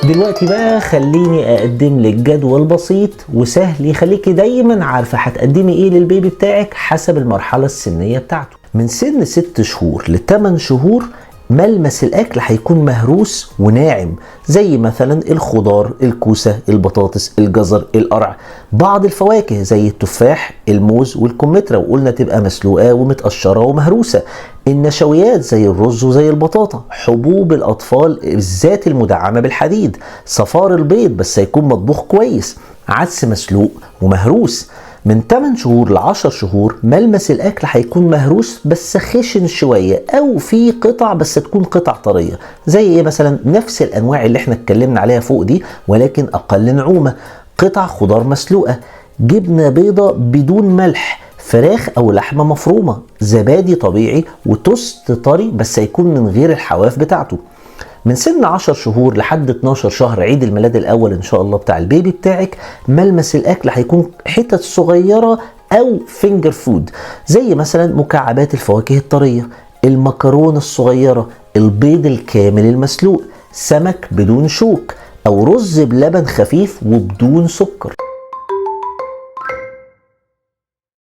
دلوقتي بقى خليني اقدم لك جدول بسيط وسهل يخليكي دايما عارفة هتقدمي ايه للبيبي بتاعك حسب المرحلة السنية بتاعته. من سن 6 شهور ل 8 شهور ملمس الاكل هيكون مهروس وناعم، زي مثلا الخضار، الكوسة، البطاطس، الجزر، القرع، بعض الفواكه زي التفاح، الموز والكمثرى، وقلنا تبقى مسلوقة ومتقشرة ومهروسة، النشويات زي الرز وزي البطاطا، حبوب الاطفال بالذات المدعمة بالحديد، صفار البيض بس هيكون مطبوخ كويس، عدس مسلوق ومهروس. من 8 شهور ل 10 شهور ملمس الاكل هيكون مهروس بس خشن شويه، او في قطع بس تكون قطع طريه، زي ايه مثلا؟ نفس الانواع اللي احنا اتكلمنا عليها فوق دي ولكن اقل نعومه، قطع خضار مسلوقه، جبنه بيضه بدون ملح، فراخ او لحمه مفرومه، زبادي طبيعي، وتوست طري بس هيكون من غير الحواف بتاعته. من سن 10 شهور لحد 12 شهر عيد الميلاد الاول ان شاء الله بتاع البيبي بتاعك، ملمس الاكل هيكون حتت صغيره او فينجر فود، زي مثلا مكعبات الفواكه الطريه، المكرونه الصغيره، البيض الكامل المسلوق، سمك بدون شوك، او رز بلبن خفيف وبدون سكر.